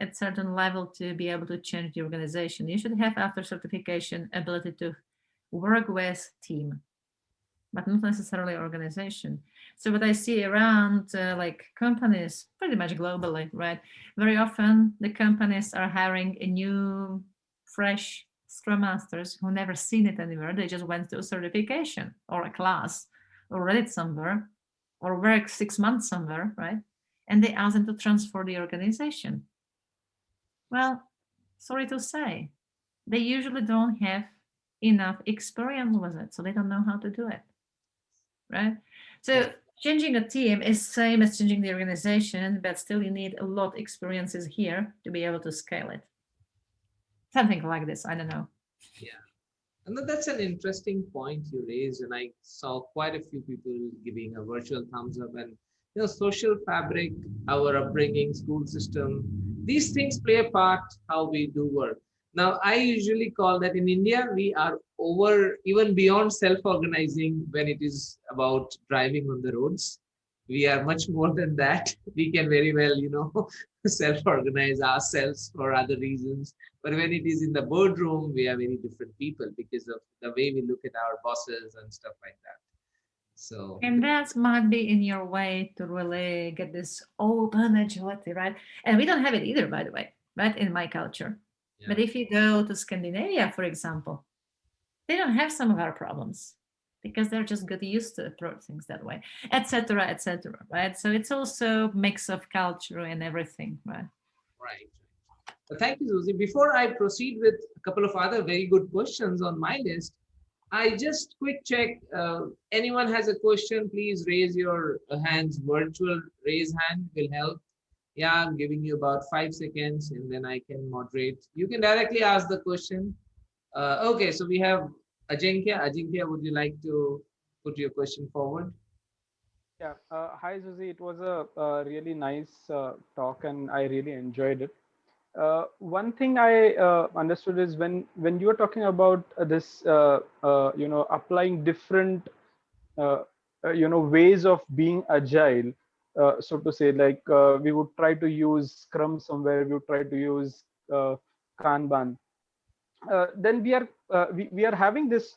at certain level to be able to change the organization? You should have after certification ability to work with team, but not necessarily organization. So what I see around like companies pretty much globally, right? Very often the companies are hiring a new, fresh Scrum Masters who never seen it anywhere. They just went to a certification or a class or read it somewhere or work 6 months somewhere, right? And they ask them to transfer the organization. Well, sorry to say, they usually don't have enough experience with it, so they don't know how to do it, right? So changing a team is same as changing the organization, but still you need a lot of experiences here to be able to scale it. Something like this, I don't know. Yeah. And that's an interesting point you raised, and I saw quite a few people giving a virtual thumbs up. And social fabric, our upbringing, school system, these things play a part how we do work. Now, I usually call that in India we are over even beyond self-organizing when it is about driving on the roads. We are much more than that. We can very well, self-organize ourselves for other reasons. But when it is in the boardroom, we are very different people because of the way we look at our bosses and stuff like that. So, And that might be in your way to really get this open agility, right? And we don't have it either, by the way, right? In my culture. yeah. But if you go to Scandinavia, for example, they don't have some of our problems because they're just good used to approach things that way, etc., right? So it's also mix of culture and everything, right? Right. Thank you, Susie. Before I proceed with a couple of other very good questions on my list, I just quick check. Anyone has a question, please raise your hands. Virtual raise hand will help. Yeah, I'm giving you about 5 seconds and then I can moderate. You can directly ask the question. Okay, so we have Ajinkya. Ajinkya, would you like to put your question forward? Yeah. Hi, Susie. It was a really nice talk, and I really enjoyed it. One thing I understood is when you are talking about this, applying different, ways of being agile, so to say, like we would try to use Scrum somewhere, we would try to use Kanban. Then we are having this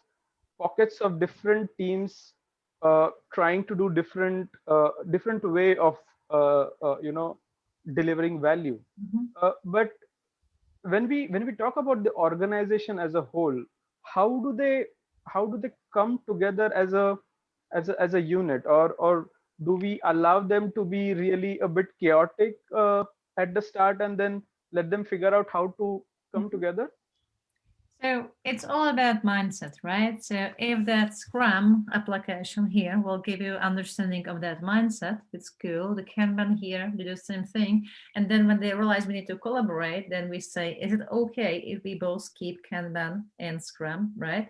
pockets of different teams trying to do different way of delivering value. But when we talk about the organization as a whole, how do they come together as a unit, or do we allow them to be really a bit chaotic at the start and then let them figure out how to come together? So it's all about mindset, right? So if that Scrum application here will give you understanding of that mindset, it's cool. The Kanban here do the same thing. And then when they realize we need to collaborate, then we say, is it okay if we both keep Kanban and Scrum, right?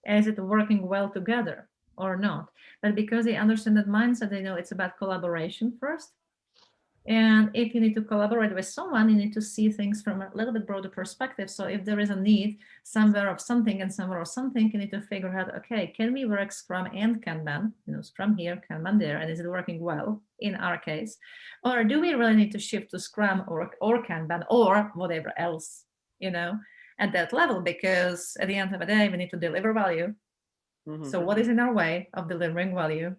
Is it working well together or not? But because they understand that mindset, they know it's about collaboration first. And if you need to collaborate with someone, you need to see things from a little bit broader perspective. So if there is a need somewhere of something and somewhere of something, you need to figure out, okay, can we work Scrum and Kanban? Scrum here, Kanban there, and is it working well in our case? Or do we really need to shift to Scrum or Kanban or whatever else, at that level? Because at the end of the day, we need to deliver value. So what is in our way of delivering value?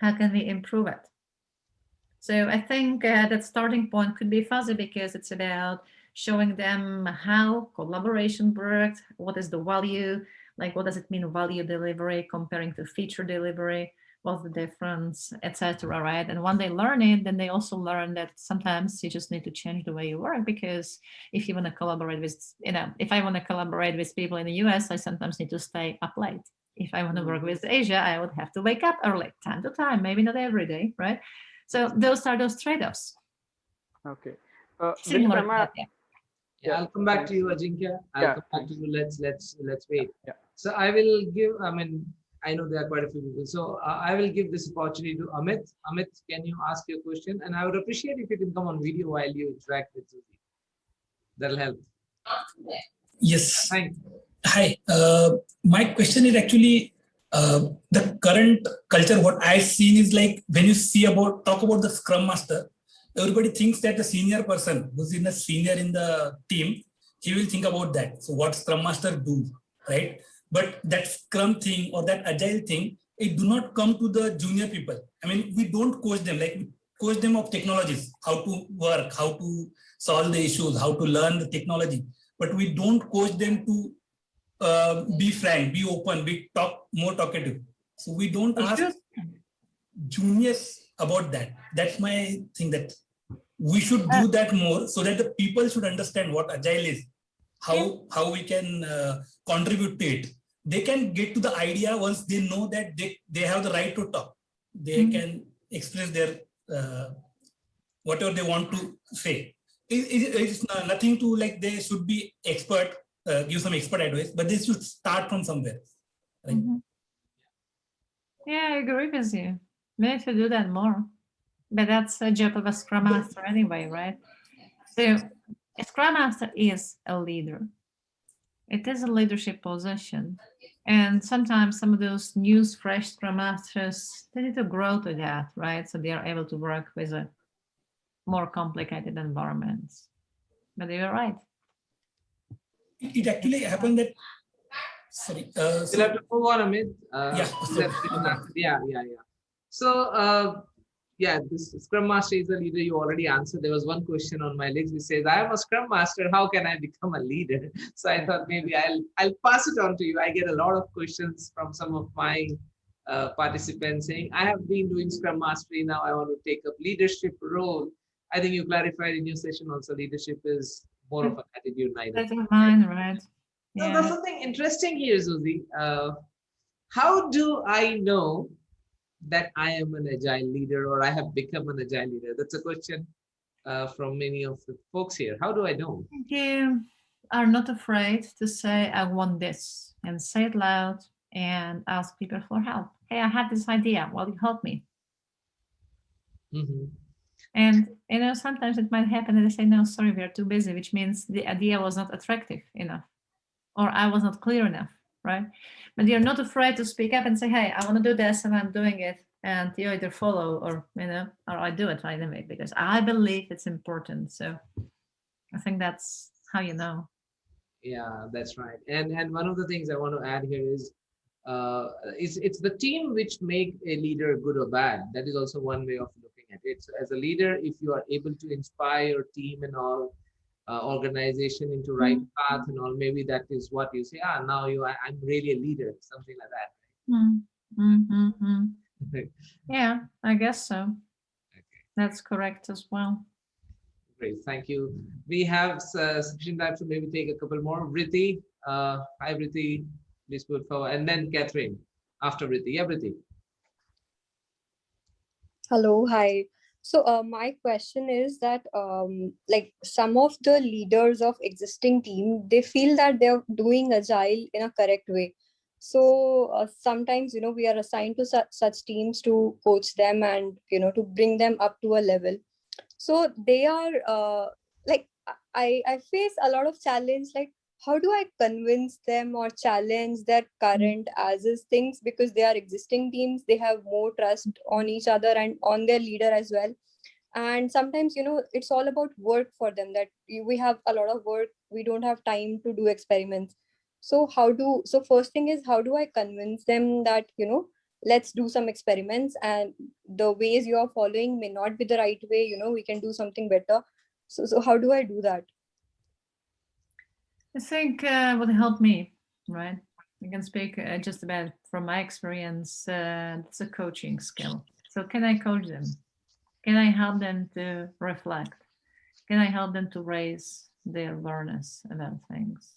How can we improve it? So I think that starting point could be fuzzy because it's about showing them how collaboration works, what is the value, like what does it mean value delivery comparing to feature delivery, what's the difference, etc. Right? And when they learn it, then they also learn that sometimes you just need to change the way you work, because if you want to collaborate with, if I want to collaborate with people in the US, I sometimes need to stay up late. If I want to work with Asia, I would have to wake up early, time to time, maybe not every day, right? So those are those trade-offs. Okay. Similar to that, yeah, I'll come back to you, Ajinkya. I'll come back to you. Let's wait. Yeah. So I will give. I know there are quite a few people. So I will give this opportunity to Amit. Amit, can you ask your question? And I would appreciate if you can come on video while you interact with Zuzi. That'll help. Yes. Thanks. Hi. My question is actually the current culture. What I've seen is like when you talk about the Scrum Master, everybody thinks that the senior person who's in the team, he will think about that. So what Scrum Master do, right? But that Scrum thing or that Agile thing, it do not come to the junior people. We don't coach them. Like we coach them of technologies, how to work, how to solve the issues, how to learn the technology. But we don't coach them to be frank, be open, be more talkative. So we don't ask juniors about that. That's my thing, that we should do that more so that the people should understand what Agile is, how we can contribute to it. They can get to the idea once they know that they have the right to talk. They can express their whatever they want to say. It's nothing to like they should be expert, give some expert advice, but they should start from somewhere. Right? Yeah, I agree with you. We need to do that more. But that's a job of a Scrum Master anyway, right? So a Scrum Master is a leader. It is a leadership position. And sometimes some of those new, fresh Scrum Masters, they need to grow to that, right? So they are able to work with a more complicated environments. But you're right. It actually happened that, sorry. You'll have to move on, Amit. Yeah. So, this Scrum Master is a leader. You already answered. There was one question on my list which says, I am a Scrum Master. How can I become a leader? So I thought maybe I'll pass it on to you. I get a lot of questions from some of my participants saying, I have been doing Scrum Mastery. Now I want to take up leadership role. I think you clarified in your session also, leadership is more of an attitude. That's mine, right? Yeah. So there's something interesting here, Zuzi. How do I know that I am an Agile leader or I have become an Agile leader? That's a question from many of the folks here. How do I know? You are not afraid to say, I want this, and say it loud and ask people for help. Hey, I have this idea. Will you help me? And sometimes it might happen that they say, no, sorry, we are too busy, which means the idea was not attractive enough, or I was not clear enough, right? But you're not afraid to speak up and say, hey, I want to do this and I'm doing it. And you either follow or I do it right away because I believe it's important. So I think that's how you know. Yeah, that's right. And one of the things I want to add here is it's the team which make a leader good or bad. That is also one way of looking at it. So as a leader, if you are able to inspire your team and all, organization into right path and all, maybe that is what you say, now I'm really a leader, something like that. Yeah, I guess so. Okay. That's correct as well. Great, thank you. We have sufficient time to maybe take a couple more. Vritti, hi Vritti, please put forward, and then Catherine after Vritti. Yeah, Vritti. Hello, hi. So my question is that like some of the leaders of existing team, they feel that they're doing agile in a correct way. So sometimes, we are assigned to such teams to coach them and, to bring them up to a level. So they are like, I face a lot of challenge, like how do I convince them or challenge their current as is things, because they are existing teams, they have more trust on each other and on their leader as well. And sometimes, it's all about work for them, that we have a lot of work, we don't have time to do experiments. So first thing is, how do I convince them that, let's do some experiments, and the ways you are following may not be the right way, we can do something better. So how do I do that? I think what helped me, right? I can speak just about from my experience. It's a coaching skill. So can I coach them? Can I help them to reflect? Can I help them to raise their awareness about things?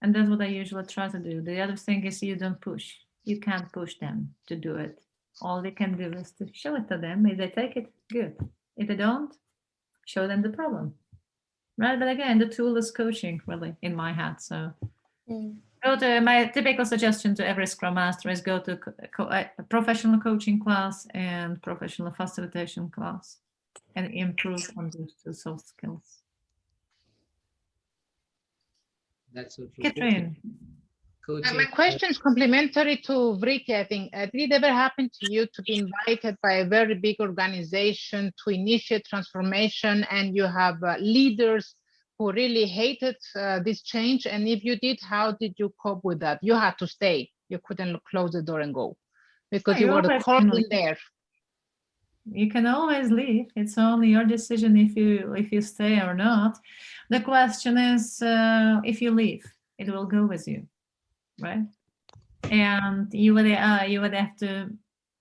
And that's what I usually try to do. The other thing is you don't push. You can't push them to do it. All they can do is to show it to them. If they take it, good. If they don't, show them the problem. Right, but again, the tool is coaching, really, in my hat. So, go to my typical suggestion to every Scrum Master is go to a professional coaching class and professional facilitation class, and improve on those two soft skills. That's so true. Catherine. My question is complementary to Vritti. I think, did it ever happen to you to be invited by a very big organization to initiate transformation, and you have leaders who really hated this change? And if you did, how did you cope with that? You had to stay. You couldn't close the door and go because you were caught in there. You can always leave. It's only your decision if you stay or not. The question is, if you leave, it will go with you. Right, and you would have to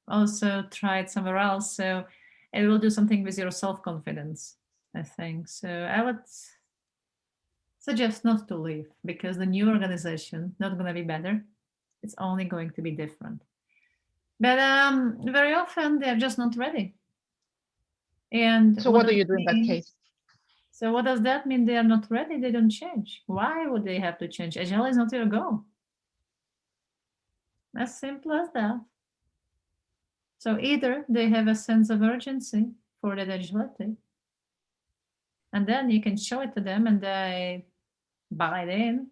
also try it somewhere else. So it will do something with your self-confidence, I think. So I would suggest not to leave, because the new organization not going to be better. It's only going to be different. But very often they're just not ready. And so what do you do in that case? So what does that mean? They are not ready. They don't change. Why would they have to change? Agile is not your goal. As simple as that. So either they have a sense of urgency for that agility, and then you can show it to them and they buy it in,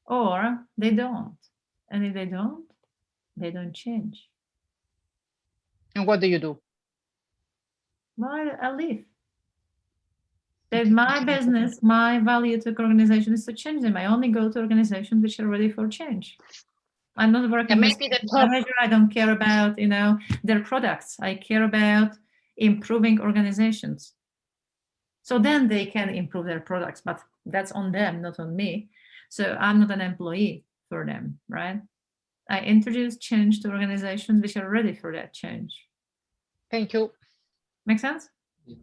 or they don't. And if they don't change. And what do you do? Well, I leave. That my business, my value to organization is to change them. I only go to organizations which are ready for change. I'm not working with manager. I don't care about, their products. I care about improving organizations. So then they can improve their products, but that's on them, not on me. So I'm not an employee for them, right? I introduce change to organizations which are ready for that change. Thank you. Make sense? Yeah.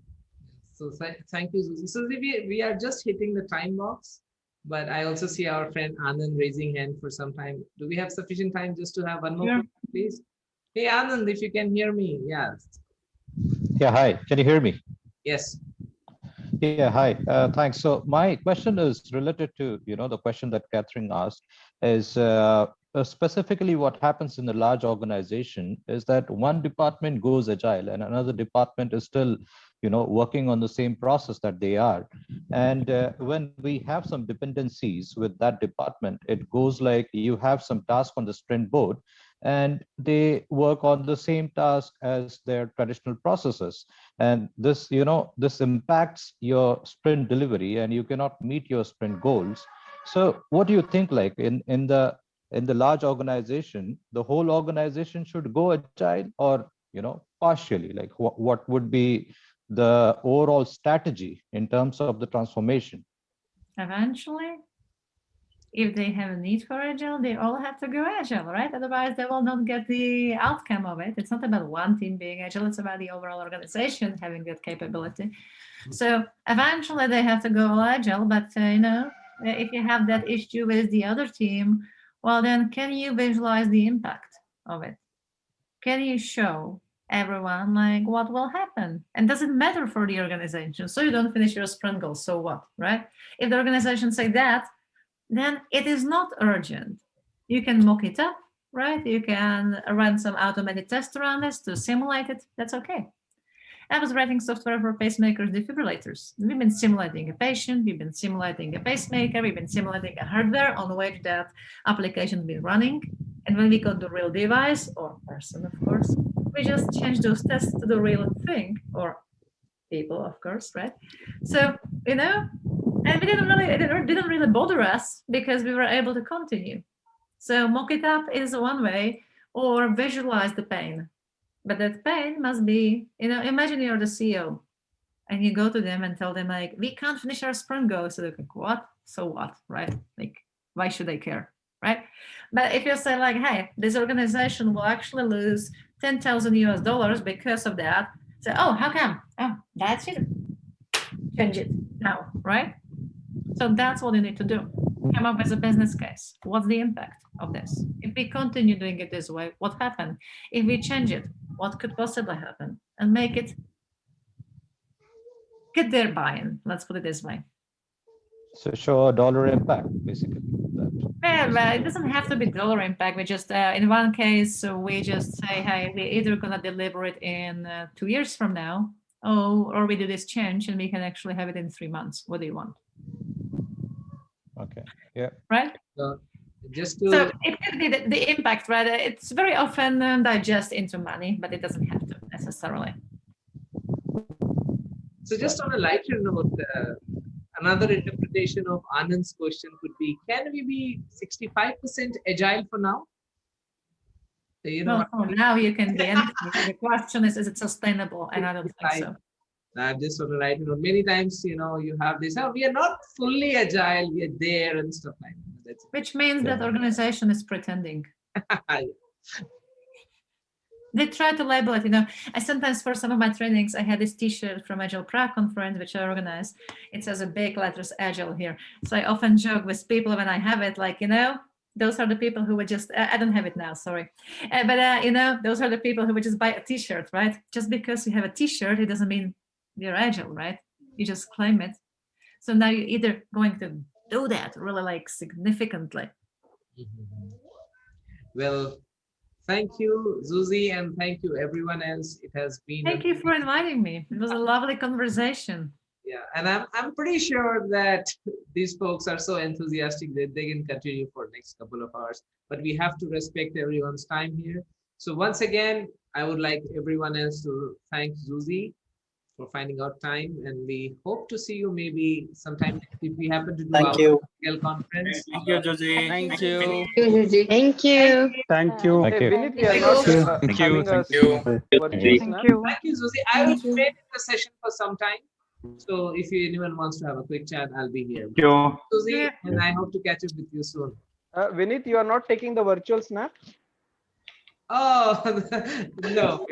So thank you, Susie. So we are just hitting the time box. But I also see our friend Anand raising hand for some time. Do we have sufficient time just to have one more, please? Hey, Anand, if you can hear me. Yes. Yeah, hi. Can you hear me? Yes. Yeah, hi. Thanks. So my question is related to, the question that Catherine asked is, specifically what happens in a large organization is that one department goes agile and another department is still, working on the same process that they are. And when we have some dependencies with that department, it goes like you have some task on the sprint board and they work on the same task as their traditional processes. And this, this impacts your sprint delivery and you cannot meet your sprint goals. So what do you think, like in the large organization, the whole organization should go agile, or partially? Like what would be the overall strategy in terms of the transformation? Eventually, if they have a need for agile, they all have to go agile, right? Otherwise, they will not get the outcome of it. It's not about one team being agile, it's about the overall organization having that capability. So eventually they have to go all agile, but if you have that issue with the other team, well, then can you visualize the impact of it? Can you show everyone like what will happen? And does it matter for the organization? So you don't finish your sprint goal, so what, right? If the organization say that, then it is not urgent. You can mock it up, right? You can run some automated tests around this to simulate it. That's okay. I was writing software for pacemakers, defibrillators. We've been simulating a patient, we've been simulating a pacemaker, we've been simulating a hardware on which that application has been running. And when we got the real device, or person, of course, we just change those tests to the real thing, or people, of course, right? So, and we it didn't really bother us because we were able to continue. So mock it up is one way, or visualize the pain. But that pain must be, imagine you're the CEO and you go to them and tell them like, we can't finish our sprint goal. So they're like, what? So what, right? Like, why should they care, right? But if you say like, hey, this organization will actually lose $10,000 because of that. So, oh, how come? Oh, that's it. Change it now, right? So that's what you need to do. Come up with a business case. What's the impact of this? If we continue doing it this way, what happened? If we change it, what could possibly happen? And make it, get their buy-in, let's put it this way. So show a dollar impact, basically. Yeah, but it doesn't have to be dollar impact. We just, in one case, we just say, hey, we're either gonna deliver it in 2 years from now, or we do this change and we can actually have it in 3 months. What do you want? Okay, yeah. Right? So it could be the impact, right? It's very often digest into money, but it doesn't have to necessarily. So just on a lighter note, another interpretation of Anand's question could be, can we be 65% agile for now? So, now you can be anything. The question is it sustainable? And I don't think so. Just on a lighter note, many times, you have this, we are not fully agile, we are there and stuff like that. Which means that organization is pretending. They try to label it, I sometimes, for some of my trainings, I had this t-shirt from Agile Prague conference, which I organized. It says a big letters Agile here. So I often joke with people when I have it, like, those are the people who would just, I don't have it now, sorry. But, those are the people who would just buy a t-shirt, right? Just because you have a t-shirt, it doesn't mean you're Agile, right? You just claim it. So now you're either going to do that really like significantly. Well, thank you, Zuzi, and thank you everyone else. It has been. Thank you for inviting me. It was a lovely conversation. Yeah, and I'm pretty sure that these folks are so enthusiastic that they can continue for the next couple of hours. But we have to respect everyone's time here. So once again, I would like everyone else to thank Zuzi for finding out time, and we hope to see you maybe sometime if we happen to do our Agile conference. Thank you, Josie. Thank you. Thank you. Thank you. Thank you. Vinit, we are not Thank you. having a Thank you. virtual snap. Thank you, Zuzi. I will remain in the session for some time. So if anyone wants to have a quick chat, I'll be here. Zuzi, and I hope to catch up with you soon. Vinit, you are not taking the virtual snap? Oh, no.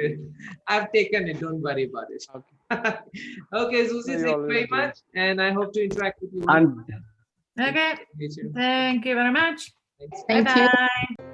I've taken it. Don't worry about it. Okay, okay, Zuzi, thank you very much. And I hope to interact with you. Okay. Thank you very much. Thanks. Thank you. Bye-bye.